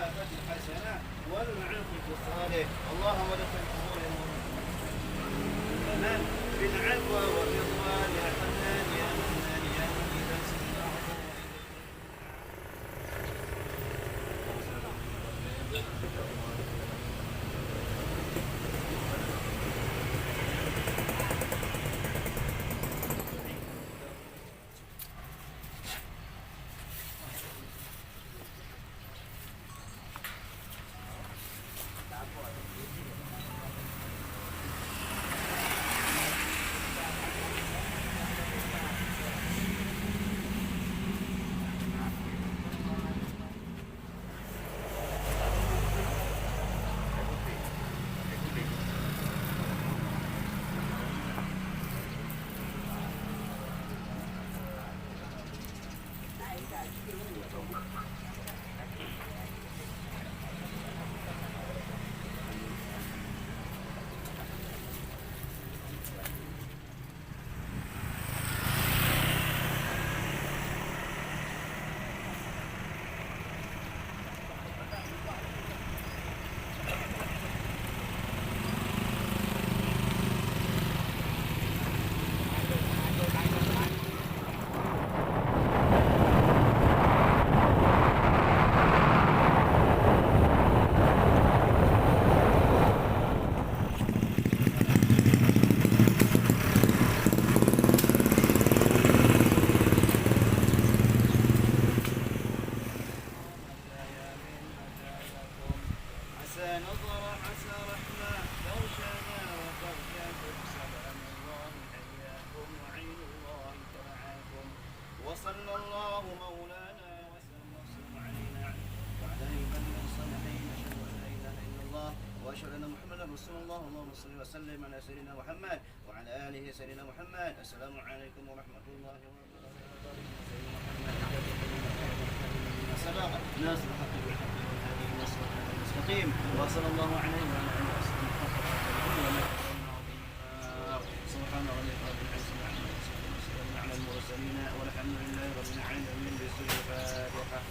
الآخرة حسنة والعاقبة الصالح. اللهم ادخل قبورهم بالعفو والرضوان يا حنان يا منان يا مجيب السماء. وصلى الله مولانا وسلم علينا وعلى من الصالحين. اشهد ان لا اله الا الله واشهد ان محمدا رسول الله. اللهم صل وسلم على سيدنا محمد وعلى اله سيدنا محمد. السلام عليكم ورحمه الله وبركاته. سلام ناس الحق بالحق والهادي الى الصراط المستقيم. وصلى الله عليه وعلى اله وصحبه وسلم. سبحان ربك رب العزه عما يصفون وسلام على المرسلين والحمد لله رب العالمين. بسم الفاتحه.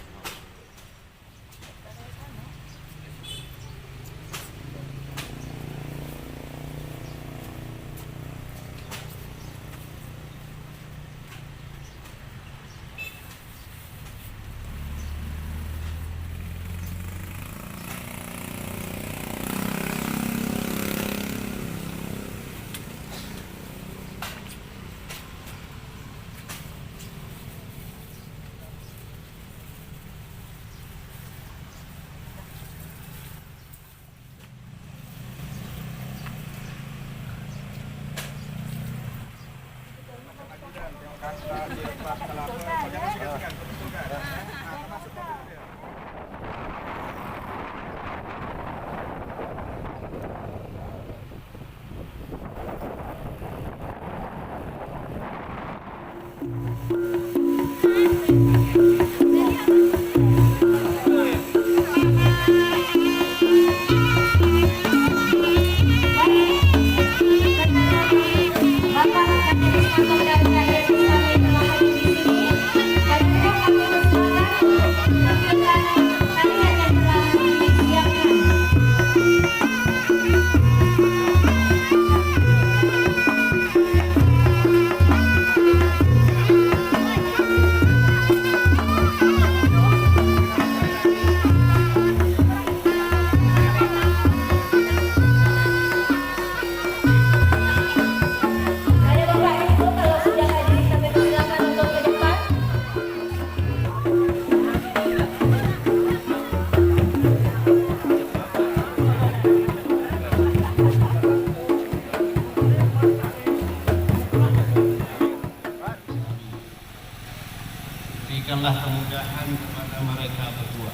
Berikanlah kemudahan kepada mereka berdua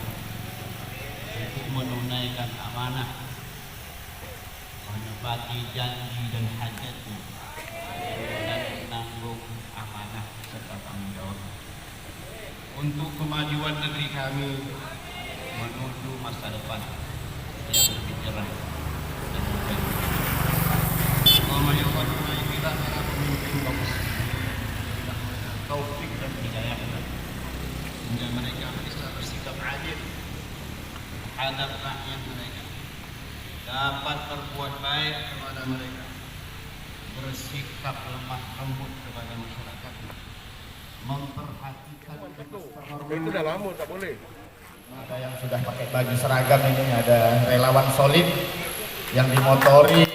untuk menunaikan amanah, menepati janji dan hajatnya, dan menanggung amanah serta tanggung jawab untuk kemajuan negeri kami menuju masa depan yang lebih cerah dan baik. Allahumma ya Rabbana kita para pemimpin kaum muslimin, taufik dan hidayah sehingga mereka bisa bersikap adil terhadap rakyat mereka, dapat berbuat baik kepada mereka, bersikap lemah lembut kepada masyarakat, memperhatikan Itu udah lama tak boleh. Ada yang sudah pakai baju seragam ini, ada relawan solid yang dimotori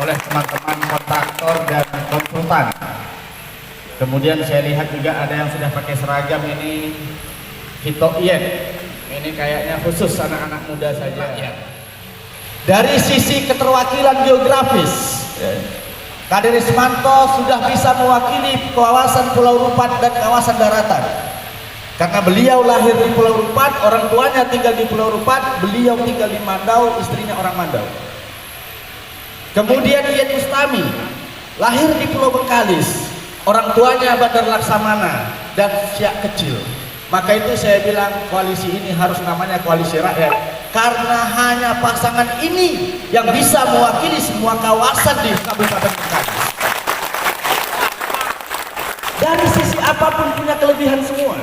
oleh teman-teman kontraktor dan konsultan. Kemudian saya lihat juga ada yang sudah pakai seragam ini Hitoien. Ini kayaknya khusus anak-anak muda saja. Dari sisi keterwakilan geografis, Kader Ismanto sudah bisa mewakili kawasan Pulau Rupat dan kawasan daratan. Karena beliau lahir di Pulau Rupat, orang tuanya tinggal di Pulau Rupat, beliau tinggal di Mandau, istrinya orang Mandau. Kemudian Iyet Bustami lahir di Pulau Bengkalis, orang tuanya Badar Laksamana dan Syiak Kecil. Maka itu saya bilang koalisi ini harus namanya koalisi rakyat, karena hanya pasangan ini yang bisa mewakili semua kawasan di Kabupaten Bengkalis. Dari sisi apapun punya kelebihan semua.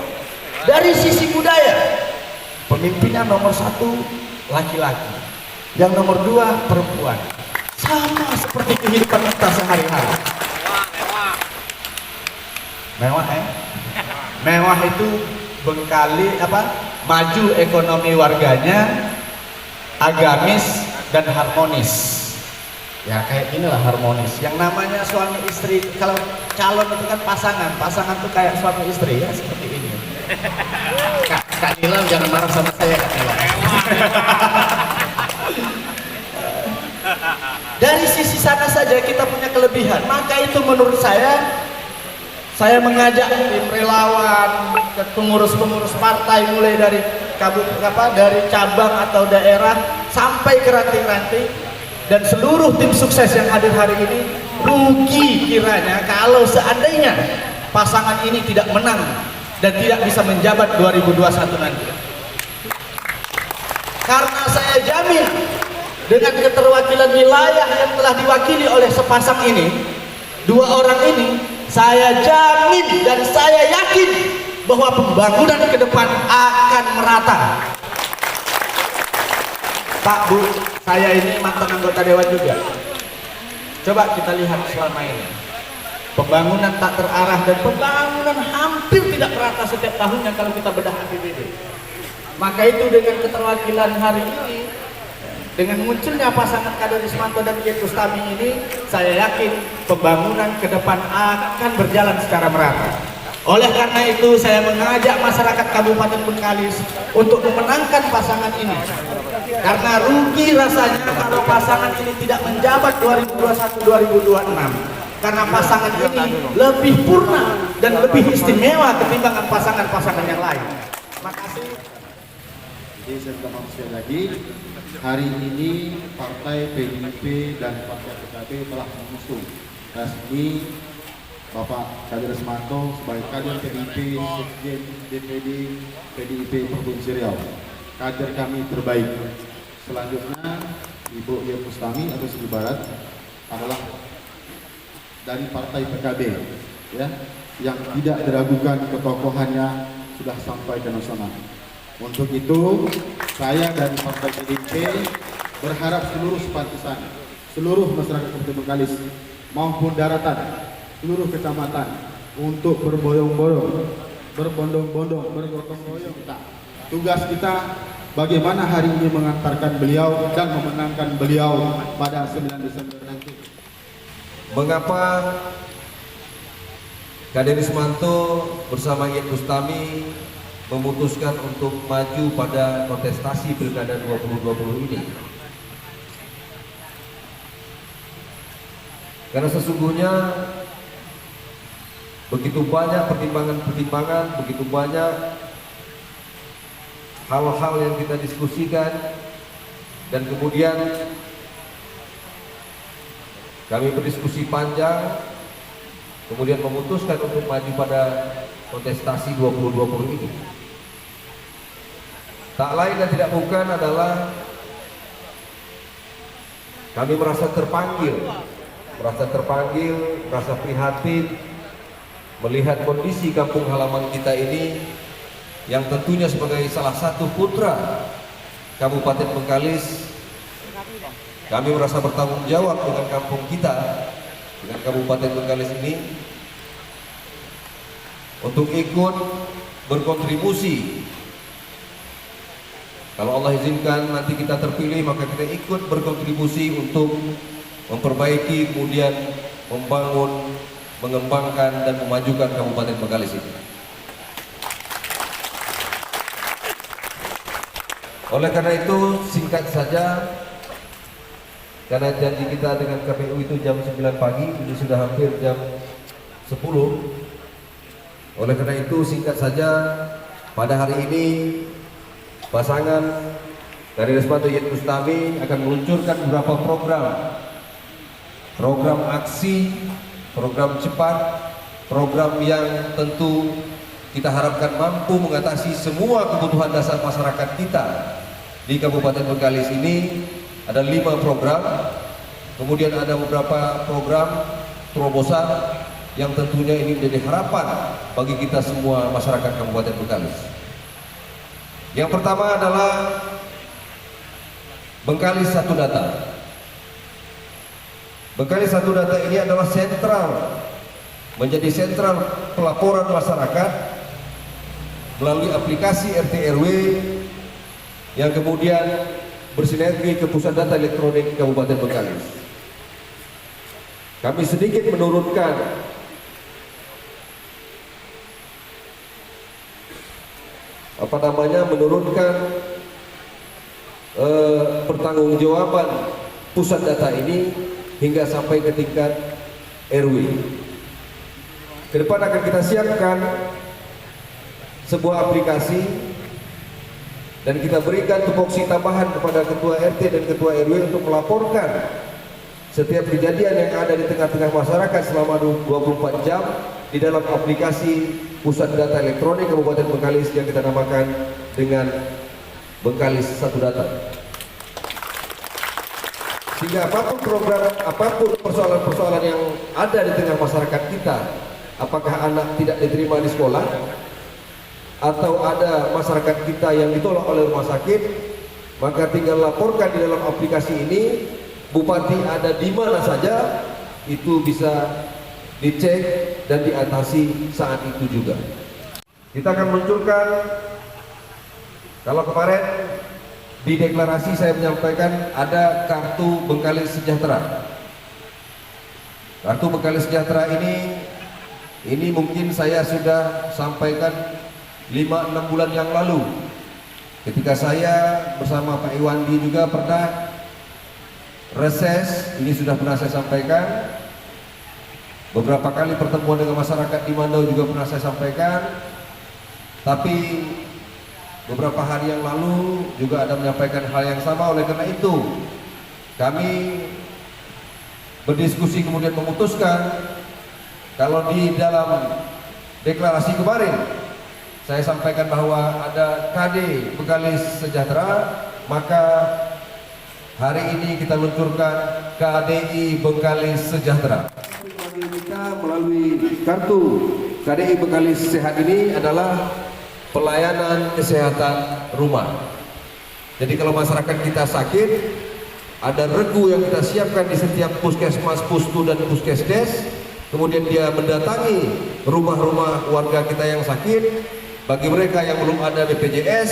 Dari sisi budaya, pemimpinnya nomor 1 laki-laki, yang nomor 2 perempuan. Sama seperti kehidupan kita sehari-hari. Mewah ya? Mewah itu Bengkali maju ekonomi warganya, agamis dan harmonis. Ya kayak inilah harmonis. Yang namanya suami istri, kalau calon itu kan pasangan tuh kayak suami istri ya, seperti ini. Kak Nilam jangan marah sama saya, Kak Nilam. Dari sisi sana saja kita punya kelebihan. Maka itu menurut saya mengajak tim relawan, ke pengurus-pengurus partai mulai dari dari cabang atau daerah sampai ke ranting-ranting, dan seluruh tim sukses yang hadir hari ini. Rugi kiranya kalau seandainya pasangan ini tidak menang dan tidak bisa menjabat 2021 nanti. Karena saya jamin dengan keterwakilan wilayah yang telah diwakili oleh sepasang ini, 2 orang ini, saya jamin dan saya yakin bahwa pembangunan ke depan akan merata. Pak, Bu, saya ini mantan anggota dewan juga. Coba kita lihat selama ini, pembangunan tak terarah dan pembangunan hampir tidak merata setiap tahunnya kalau kita bedah APBD. Maka itu dengan keterwakilan hari ini, dengan munculnya pasangan Kader Ismanto dan Iyet Bustami ini, saya yakin pembangunan ke depan akan berjalan secara merata. Oleh karena itu saya mengajak masyarakat Kabupaten Bengkalis untuk memenangkan pasangan ini. Karena rugi rasanya kalau pasangan ini tidak menjabat 2021-2026. Karena pasangan ini lebih purna dan lebih istimewa ketimbang pasangan-pasangan yang lain. Makasih. Jadi saya minta maaf sekali lagi, hari ini partai PDIP dan partai PKB telah mengusung resmi Bapak Kader Ismanto sebagai kader PDIP, Sekjen DPD PDIP Provinsi Riau, kader kami terbaik. Selanjutnya Ibu Iyet Bustami atau Sri Barat adalah dari partai PKB, ya, yang tidak diragukan ketokohannya sudah sampai ke nasional. Untuk itu saya dari partai PDIP berharap seluruh simpatisan, seluruh masyarakat Kabupaten Bengkalis maupun daratan, seluruh kecamatan untuk berbondong-bondong, bergotong royong. Tugas kita bagaimana hari ini mengantarkan beliau dan memenangkan beliau pada 9 Desember nanti. Mengapa Kader Ismanto bersama Iyet Bustami memutuskan untuk maju pada kontestasi Pilkada 2020 ini? Karena sesungguhnya begitu banyak pertimbangan-pertimbangan, begitu banyak hal-hal yang kita diskusikan, dan kemudian kami berdiskusi panjang, kemudian memutuskan untuk maju pada kontestasi 2020 ini. Tak lain dan tidak bukan adalah kami merasa terpanggil, merasa prihatin melihat kondisi kampung halaman kita ini, yang tentunya sebagai salah satu putra Kabupaten Bengkalis, kami merasa bertanggung jawab dengan kampung kita, dengan Kabupaten Bengkalis ini, untuk ikut berkontribusi. Kalau Allah izinkan nanti kita terpilih, maka kita ikut berkontribusi untuk memperbaiki, kemudian membangun, mengembangkan dan memajukan Kabupaten Bengkalis ini. Oleh karena itu, singkat saja, karena janji kita dengan KPU itu jam 9 pagi, ini sudah hampir jam 10. Oleh karena itu, singkat saja, pada hari ini pasangan dari Resmanto Yed Bustami akan meluncurkan beberapa program aksi, program cepat, program yang tentu kita harapkan mampu mengatasi semua kebutuhan dasar masyarakat kita di Kabupaten Bengkalis ini. Ada 5 program, kemudian ada beberapa program terobosan yang tentunya ini menjadi harapan bagi kita semua masyarakat Kabupaten Bengkalis. Yang pertama adalah Bengkalis Satu Data. Bengkalis Satu Data ini adalah sentral, menjadi sentral pelaporan masyarakat melalui aplikasi RT RW yang kemudian bersinergi ke Pusat Data Elektronik Kabupaten Bengkalis. Kami sedikit menurunkan pertanggungjawaban pusat data ini hingga sampai ke tingkat RW. Ke depan akan kita siapkan sebuah aplikasi dan kita berikan tupoksi tambahan kepada ketua RT dan ketua RW untuk melaporkan setiap kejadian yang ada di tengah-tengah masyarakat selama 24 jam di dalam aplikasi Pusat Data Elektronik Kabupaten Bengkalis yang kita namakan dengan Bengkalis Satu Data. Sehingga apapun program, apapun persoalan-persoalan yang ada di tengah masyarakat kita, apakah anak tidak diterima di sekolah, atau ada masyarakat kita yang ditolak oleh rumah sakit, maka tinggal laporkan di dalam aplikasi ini. Bupati ada di mana saja, itu bisa dicek dan diatasi saat itu juga. Kita akan meluncurkan, kalau kemarin di deklarasi saya menyampaikan ada kartu Bengkalis Sejahtera. Kartu Bengkalis Sejahtera ini mungkin saya sudah sampaikan 5-6 bulan yang lalu, ketika saya bersama Pak Iwandi juga pernah reses. Ini sudah pernah saya sampaikan. Beberapa kali pertemuan dengan masyarakat di Mandau juga pernah saya sampaikan. Tapi beberapa hari yang lalu juga ada menyampaikan hal yang sama. Oleh karena itu kami berdiskusi kemudian memutuskan, kalau di dalam deklarasi kemarin saya sampaikan bahwa ada KD Bengkalis Sejahtera, maka hari ini kita luncurkan KDI Bengkalis Sejahtera. Kita melalui kartu KDI Bengkalis Sehat ini adalah pelayanan kesehatan rumah. Jadi kalau masyarakat kita sakit, ada regu yang kita siapkan di setiap puskesmas, pustu dan puskesdes. Kemudian dia mendatangi rumah-rumah warga kita yang sakit. Bagi mereka yang belum ada BPJS,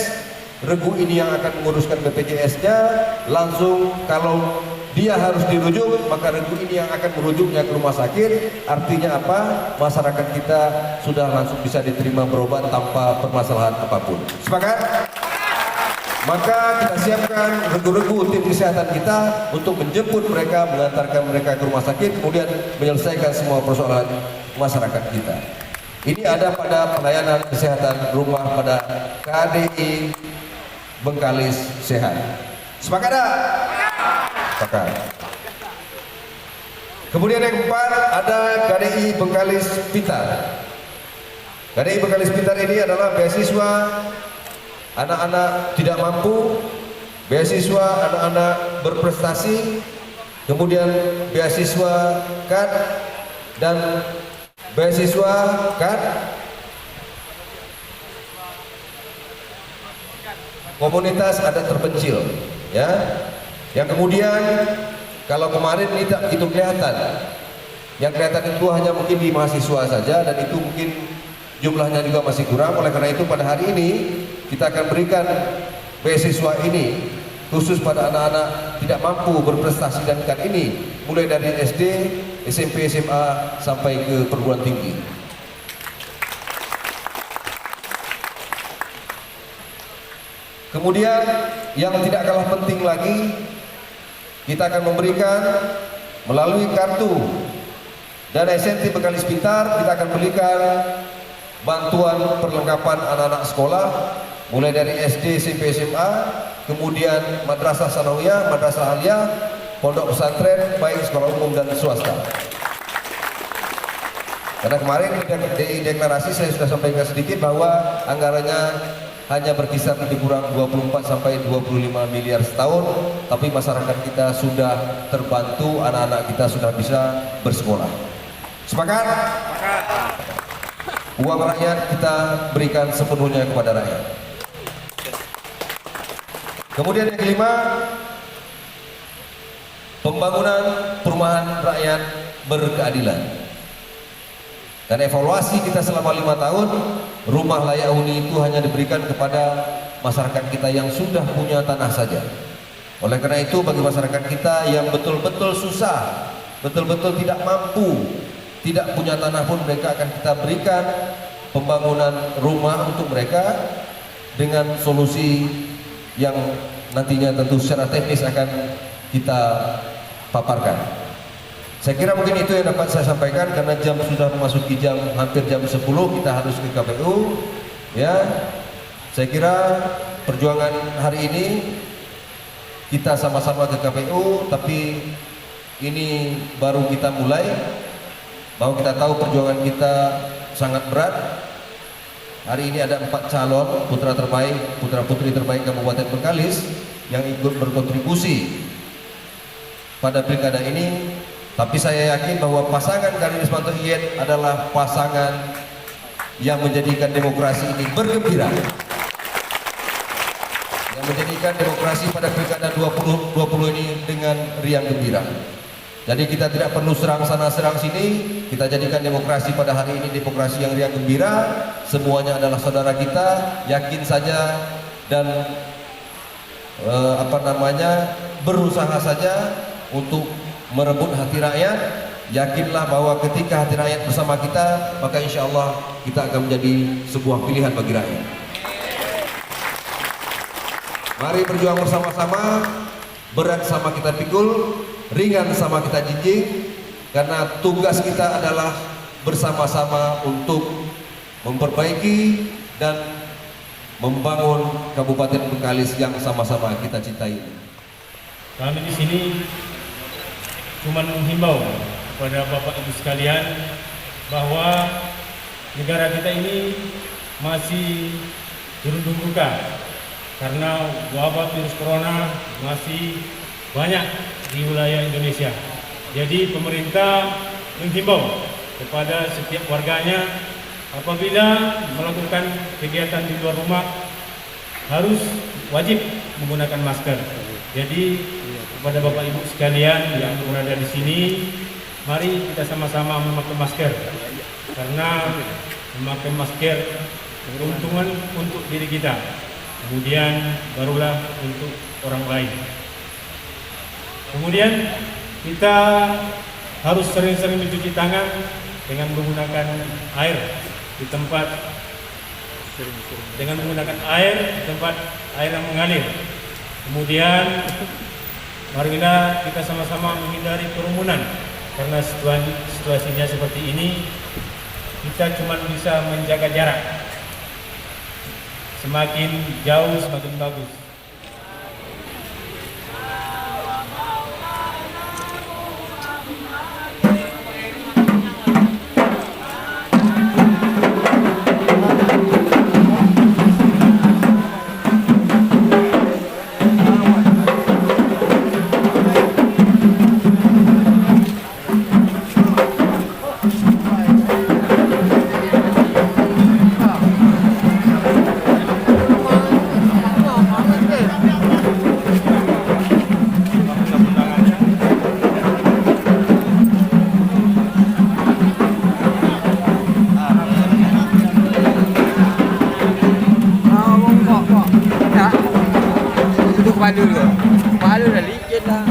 regu ini yang akan menguruskan BPJS-nya. Langsung kalau dia harus dirujuk, maka regu ini yang akan merujuknya ke rumah sakit. Artinya apa? Masyarakat kita sudah langsung bisa diterima berobat tanpa permasalahan apapun. Sepakat? Maka kita siapkan regu-regu tim kesehatan kita untuk menjemput mereka, mengantarkan mereka ke rumah sakit, kemudian menyelesaikan semua persoalan masyarakat kita. Ini ada pada pelayanan kesehatan rumah pada KDI Bengkalis Sehat. Sepakat tak? Sepakat. Kemudian yang keempat ada KDI Bengkalis Pintar. KDI Bengkalis Pintar ini adalah beasiswa anak-anak tidak mampu, beasiswa anak-anak berprestasi, kemudian beasiswa KAD dan beasiswa KAD komunitas adat terpencil, ya. Yang kemudian kalau kemarin ini tak begitu kelihatan. Yang kelihatan itu hanya mungkin di mahasiswa saja, dan itu mungkin jumlahnya juga masih kurang. Oleh karena itu pada hari ini kita akan berikan beasiswa ini khusus pada anak-anak tidak mampu berprestasi dan tingkat ini, mulai dari SD, SMP, SMA sampai ke perguruan tinggi. Kemudian yang tidak kalah penting lagi, kita akan memberikan melalui kartu dan insentif Bekalis Pintar, kita akan berikan bantuan perlengkapan anak-anak sekolah mulai dari SD, SMP, SMA, kemudian madrasah sanawiyah, madrasah aliyah, pondok pesantren, baik sekolah umum dan swasta. Karena kemarin di deklarasi saya sudah sampaikan sedikit bahwa anggarannya hanya berkisar lebih kurang 24 sampai 25 miliar setahun, tapi masyarakat kita sudah terbantu, anak-anak kita sudah bisa bersekolah. Sepakat? Uang rakyat kita berikan sepenuhnya kepada rakyat. Kemudian yang kelima, pembangunan perumahan rakyat berkeadilan. Dan evaluasi kita selama 5 tahun, rumah layak huni itu hanya diberikan kepada masyarakat kita yang sudah punya tanah saja. Oleh karena itu bagi masyarakat kita yang betul-betul susah, betul-betul tidak mampu, tidak punya tanah pun, mereka akan kita berikan pembangunan rumah untuk mereka dengan solusi yang nantinya tentu secara teknis akan kita paparkan. Saya kira mungkin itu yang dapat saya sampaikan, karena jam sudah memasuki hampir jam 10, kita harus ke KPU. Ya, saya kira perjuangan hari ini kita sama-sama ke KPU, tapi ini baru kita mulai. Bahwa kita tahu perjuangan kita sangat berat. Hari ini ada 4 calon putra terbaik, putra putri terbaik Kabupaten Bengkalis yang ikut berkontribusi pada pilkada ini. Tapi saya yakin bahwa pasangan Kadir Ismanto Iyet adalah pasangan yang menjadikan demokrasi ini bergembira, yang menjadikan demokrasi pada pilkada 2020 ini dengan riang gembira. Jadi kita tidak perlu serang sana serang sini, kita jadikan demokrasi pada hari ini demokrasi yang riang gembira. Semuanya adalah saudara kita, yakin saja dan berusaha saja untuk merebut hati rakyat. Yakinlah bahwa ketika hati rakyat bersama kita, maka insya Allah kita akan menjadi sebuah pilihan bagi rakyat. Mari berjuang bersama-sama, berat sama kita pikul, ringan sama kita jinjing, karena tugas kita adalah bersama-sama untuk memperbaiki dan membangun Kabupaten Bengkalis yang sama-sama kita cintai. Kami di sini cuma menghimbau kepada Bapak Ibu sekalian bahwa negara kita ini masih dirundung duka karena wabah virus corona masih banyak di wilayah Indonesia. Jadi pemerintah menghimbau kepada setiap warganya apabila melakukan kegiatan di luar rumah harus wajib menggunakan masker. Jadi kepada Bapak Ibu sekalian yang berada di sini, mari kita sama-sama memakai masker, karena memakai masker keuntungan untuk diri kita, kemudian barulah untuk orang lain. Kemudian kita harus sering-sering mencuci tangan dengan menggunakan air di tempat air yang mengalir. Kemudian marilah kita sama-sama menghindari kerumunan, karena situasinya seperti ini, kita cuma bisa menjaga jarak. Semakin jauh semakin bagus. Padu tu. Padu dah licin lah.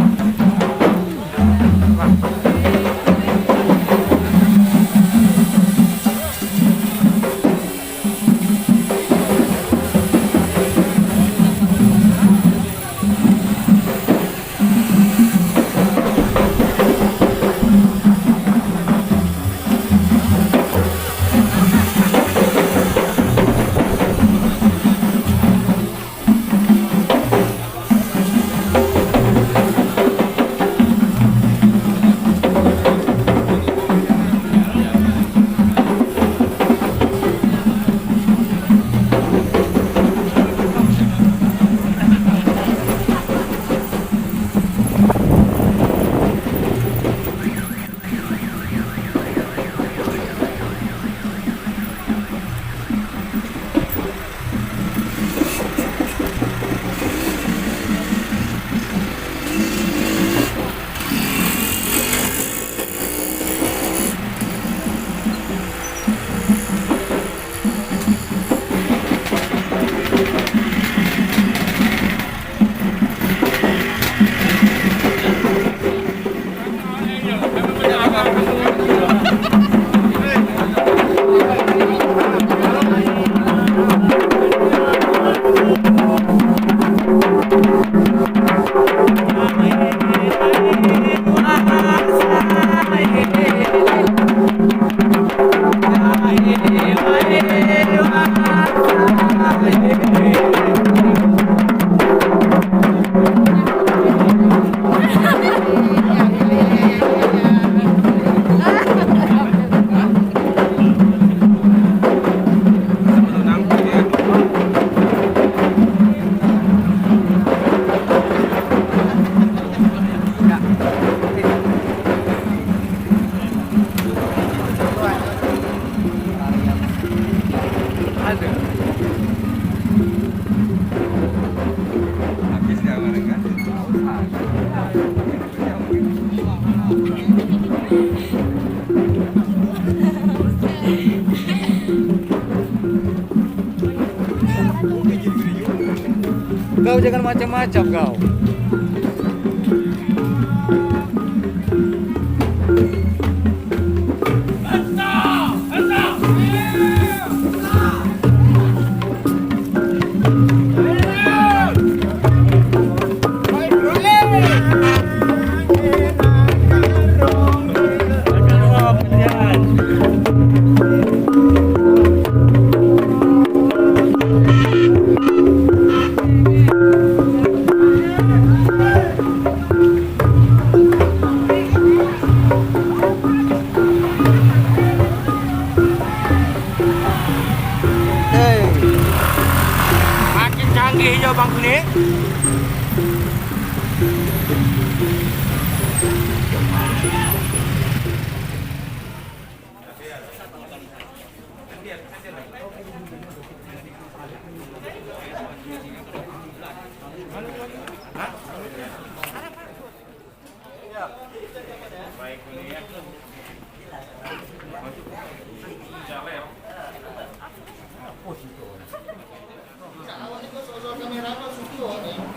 Kau jangan macam-macam kau. Canggih je bangku ni. Baik ni ya. Kamera apa suku ni?